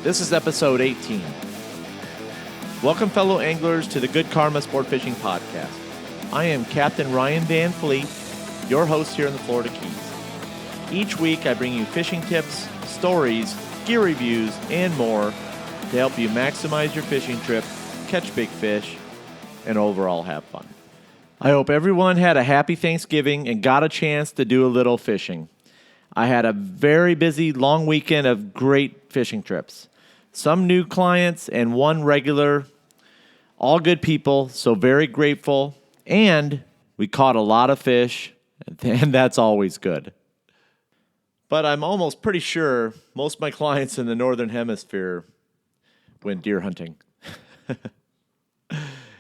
This is episode 18. Welcome, fellow anglers, to the Good Karma Sport Fishing Podcast. I am Captain Ryan Van Fleet, your host here in the Florida Keys. Each week, I bring you fishing tips, stories, gear reviews, and more to help you maximize your fishing trip, catch big fish, and overall have fun. I hope everyone had a happy Thanksgiving and got a chance to do a little fishing. I had a very busy, long weekend of great fishing trips. Some new clients and one regular, all good people, so very grateful. And we caught a lot of fish, and that's always good. But I'm almost pretty sure most of my clients in the Northern Hemisphere went deer hunting.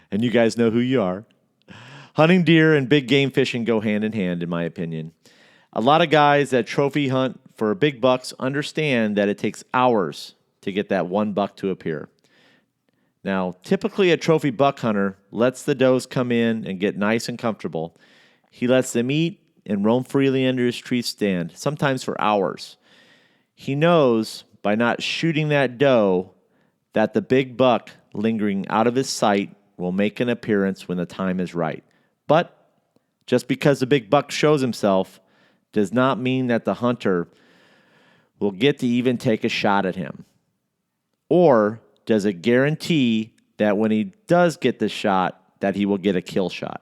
And you guys know who you are. Hunting deer and big game fishing go hand in hand, in my opinion. A lot of guys that trophy hunt for big bucks understand that it takes hours to get that one buck to appear. Now, typically a trophy buck hunter lets the does come in and get nice and comfortable. He lets them eat and roam freely under his tree stand, sometimes for hours. He knows by not shooting that doe that the big buck lingering out of his sight will make an appearance when the time is right. But just because the big buck shows himself does not mean that the hunter will get to even take a shot at him. Or does it guarantee that when he does get the shot, that he will get a kill shot?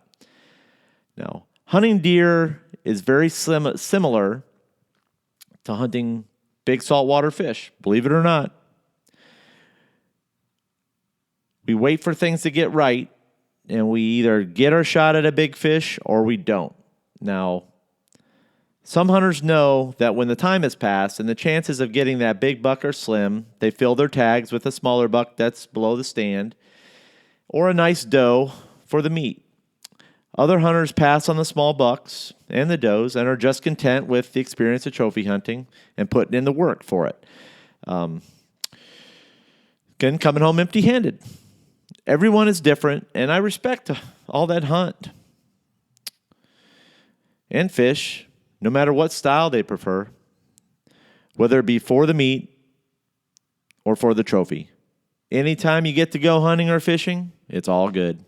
Now, hunting deer is very similar to hunting big saltwater fish, believe it or not. We wait for things to get right, and we either get our shot at a big fish or we don't. Now, some hunters know that when the time has passed and the chances of getting that big buck are slim, they fill their tags with a smaller buck that's below the stand or a nice doe for the meat. Other hunters pass on the small bucks and the does and are just content with the experience of trophy hunting and putting in the work for it. Again, coming home empty-handed. Everyone is different, and I respect all that hunt and fish, no matter what style they prefer, whether it be for the meat or for the trophy. Anytime you get to go hunting or fishing, it's all good.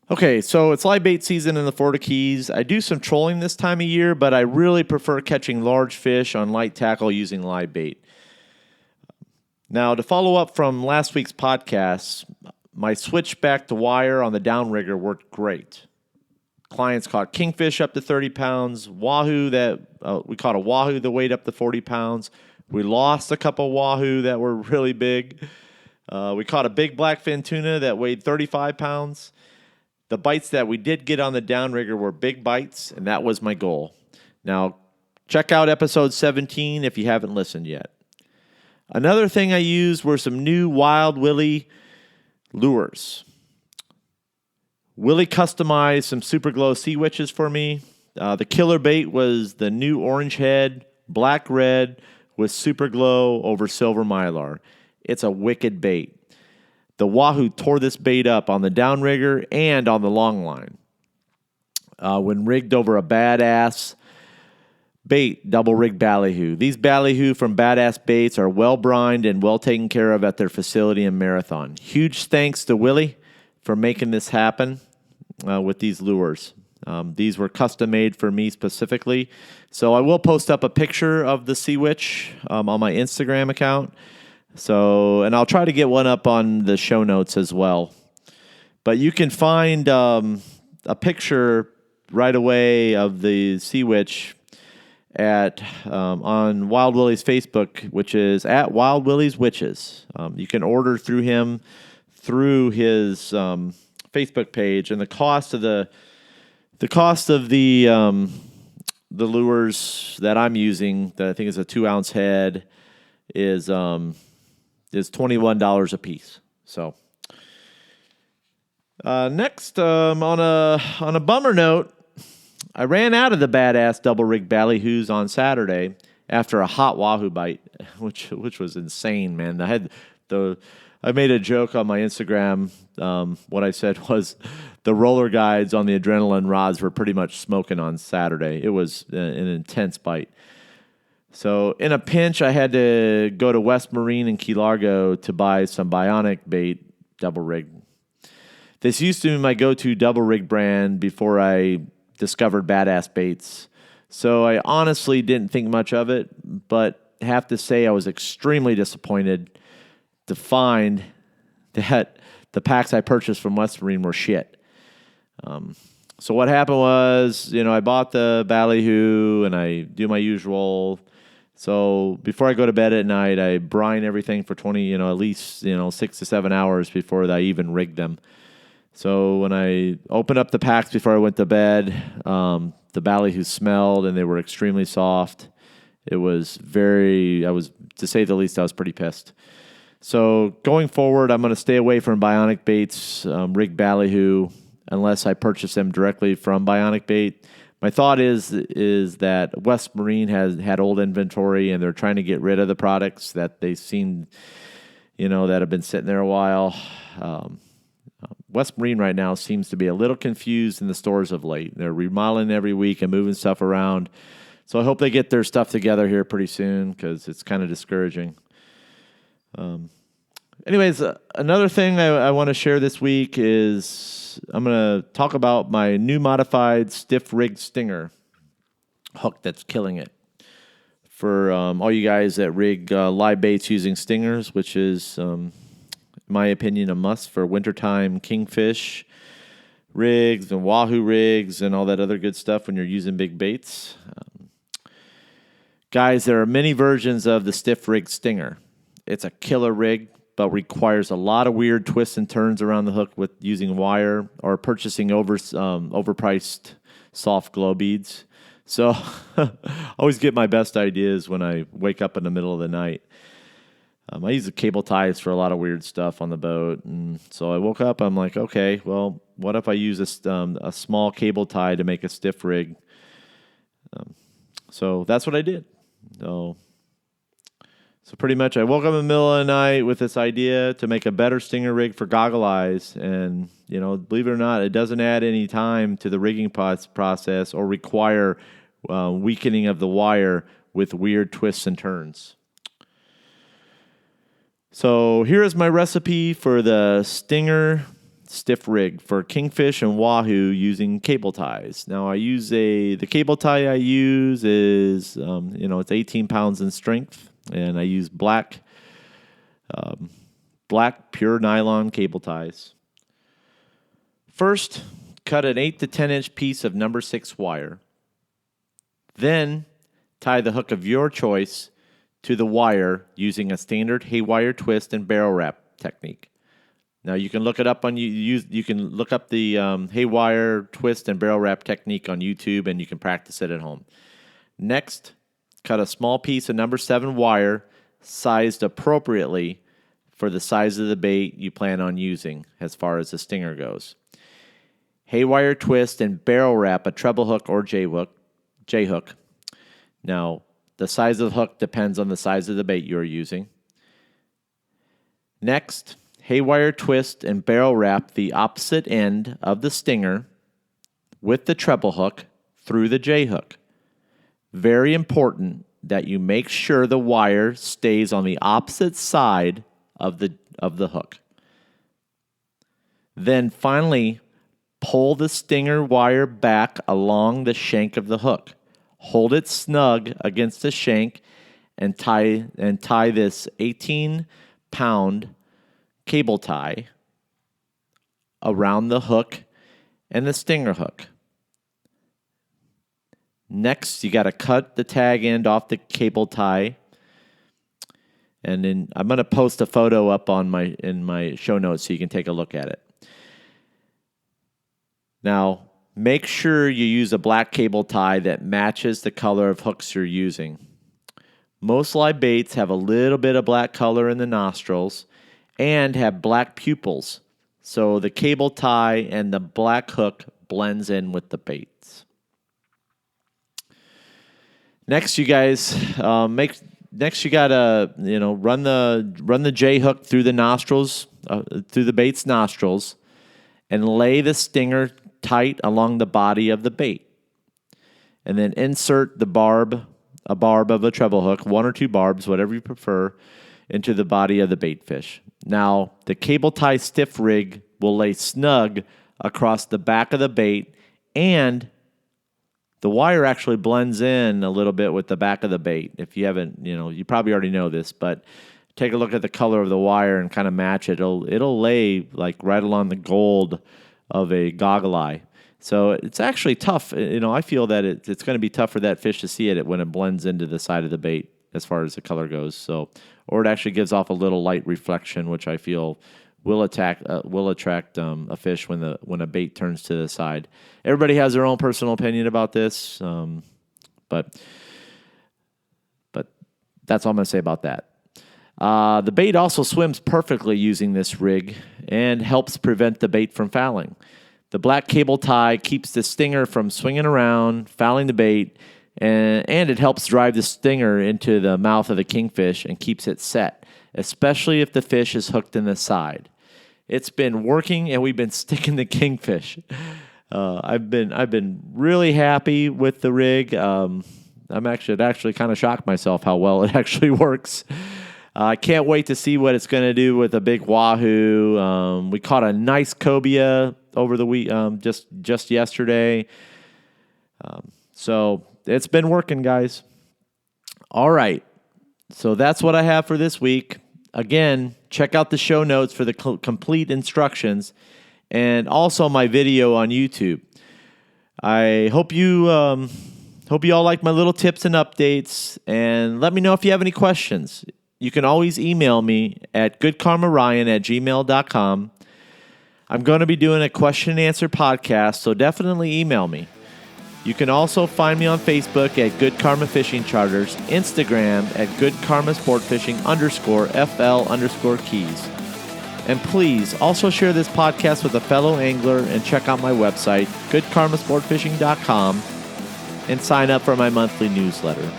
Okay, so it's live bait season in the Florida Keys. I do some trolling this time of year, but I really prefer catching large fish on light tackle using live bait. Now, to follow up from last week's podcast, my switch back to wire on the downrigger worked great. Clients caught kingfish up to 30 pounds, wahoo we caught a wahoo that weighed up to 40 pounds. We lost a couple wahoo that were really big. We caught a big blackfin tuna that weighed 35 pounds. The bites that we did get on the downrigger were big bites, and that was my goal. Now, check out episode 17 if you haven't listened yet. Another thing I used were some new Wild Willie lures. Willie customized some Super Glow sea witches for me. The killer bait was the new orange head, black red with Super Glow over silver mylar. It's a wicked bait. The wahoo tore this bait up on the downrigger and on the long line. When rigged over a badass bait, double rig ballyhoo. These ballyhoo from Badass Baits are well brined and well taken care of at their facility in Marathon. Huge thanks to Willie for making this happen with these lures. These were custom made for me specifically. So I will post up a picture of the Sea Witch on my Instagram account. And I'll try to get one up on the show notes as well. But you can find a picture right away of the Sea Witch on Wild Willie's Facebook, which is at Wild Willie's Witches. You can order through him through his Facebook page, and the cost of the lures that I'm using, that I think is a 2-ounce head, is $21 a piece. So next, on a bummer note, I ran out of the badass double rig ballyhoos on Saturday after a hot wahoo bite, which was insane, man. I made a joke on my Instagram. What I said was the roller guides on the adrenaline rods were pretty much smoking on Saturday. It was an intense bite. So in a pinch, I had to go to West Marine and Key Largo to buy some Bionic bait double rig. This used to be my go-to double rig brand before I discovered Badass Baits. So I honestly didn't think much of it, but have to say I was extremely disappointed to find that the packs I purchased from West Marine were shit. So what happened was, I bought the ballyhoo and I do my usual. So before I go to bed at night, I brine everything for 20, at least, 6 to 7 hours before I even rig them. So when I opened up the packs before I went to bed, the ballyhoo smelled and they were extremely soft. It was to say the least, I was pretty pissed. So going forward, I'm going to stay away from Bionic Baits, rig ballyhoo, unless I purchase them directly from Bionic Bait. My thought is that West Marine has had old inventory and they're trying to get rid of the products that they seem, that have been sitting there a while. West Marine right now seems to be a little confused in the stores of late. They're remodeling every week and moving stuff around. So I hope they get their stuff together here pretty soon because it's kind of discouraging. Anyways, another thing I want to share this week is I'm going to talk about my new modified stiff rig stinger hook that's killing it. For all you guys that rig live baits using stingers, which is, in my opinion, a must for wintertime kingfish rigs and wahoo rigs and all that other good stuff when you're using big baits. Guys, there are many versions of the stiff rig stinger. It's a killer rig, but requires a lot of weird twists and turns around the hook with using wire or purchasing overpriced soft glow beads. So I always get my best ideas when I wake up in the middle of the night. I use the cable ties for a lot of weird stuff on the boat. And so I woke up, I'm like, okay, well, what if I use a small cable tie to make a stiff rig? So that's what I did. So pretty much I woke up in the middle of the night with this idea to make a better stinger rig for goggle eyes. And, believe it or not, it doesn't add any time to the rigging process or require weakening of the wire with weird twists and turns. So here is my recipe for the stinger stiff rig for kingfish and wahoo using cable ties. Now the cable tie I use is, it's 18 pounds in strength. And I use black pure nylon cable ties. First, cut an 8 to 10 inch piece of number 6 wire. Then, tie the hook of your choice to the wire using a standard haywire twist and barrel wrap technique. Now you can look it up you can look up the haywire twist and barrel wrap technique on YouTube, and you can practice it at home. Next, cut a small piece of number 7 wire sized appropriately for the size of the bait you plan on using as far as the stinger goes. Haywire twist and barrel wrap a treble hook or J-hook. Now, the size of the hook depends on the size of the bait you're using. Next, haywire twist and barrel wrap the opposite end of the stinger with the treble hook through the J-hook. Very important that you make sure the wire stays on the opposite side of the hook. Then finally, pull the stinger wire back along the shank of the hook. Hold it snug against the shank and tie this 18-pound cable tie around the hook and the stinger hook. Next, you got to cut the tag end off the cable tie. And then I'm going to post a photo up in my show notes so you can take a look at it. Now, make sure you use a black cable tie that matches the color of hooks you're using. Most live baits have a little bit of black color in the nostrils and have black pupils. So the cable tie and the black hook blends in with the baits. Next, you guys, you gotta run the J hook through the nostrils, through the bait's nostrils, and lay the stinger tight along the body of the bait, and then insert the barb a barb of a treble hook, 1 or 2 barbs, whatever you prefer, into the body of the bait fish. Now, the cable tie stiff rig will lay snug across the back of the bait, and the wire actually blends in a little bit with the back of the bait. If you haven't, you probably already know this, but take a look at the color of the wire and kind of match it. It'll lay like right along the gold of a goggle eye. So it's actually tough. I feel that it's going to be tough for that fish to see it when it blends into the side of the bait as far as the color goes. So, or it actually gives off a little light reflection, which I feel will attract a fish when a bait turns to the side. Everybody has their own personal opinion about this, but that's all I'm going to say about that. The bait also swims perfectly using this rig and helps prevent the bait from fouling. The black cable tie keeps the stinger from swinging around, fouling the bait, and it helps drive the stinger into the mouth of the kingfish and keeps it set, especially if the fish is hooked in the side. It's been working, and we've been sticking the kingfish. I've been really happy with the rig. It actually kind of shocked myself how well it actually works. I can't wait to see what it's going to do with a big wahoo. We caught a nice cobia over the week, just yesterday. So it's been working, guys. All right. So that's what I have for this week. Again, check out the show notes for the complete instructions and also my video on YouTube. I hope you all like my little tips and updates, and let me know if you have any questions. You can always email me at goodkarmaryan@gmail.com. I'm going to be doing a question and answer podcast, so definitely email me. You can also find me on Facebook at Good Karma Fishing Charters, Instagram at Good Karma Sport Fishing _FL_keys. And please also share this podcast with a fellow angler and check out my website, goodkarmasportfishing.com, and sign up for my monthly newsletter.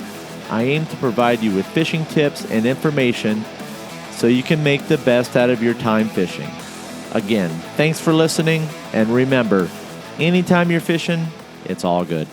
I aim to provide you with fishing tips and information so you can make the best out of your time fishing. Again, thanks for listening, and remember, anytime you're fishing, it's all good.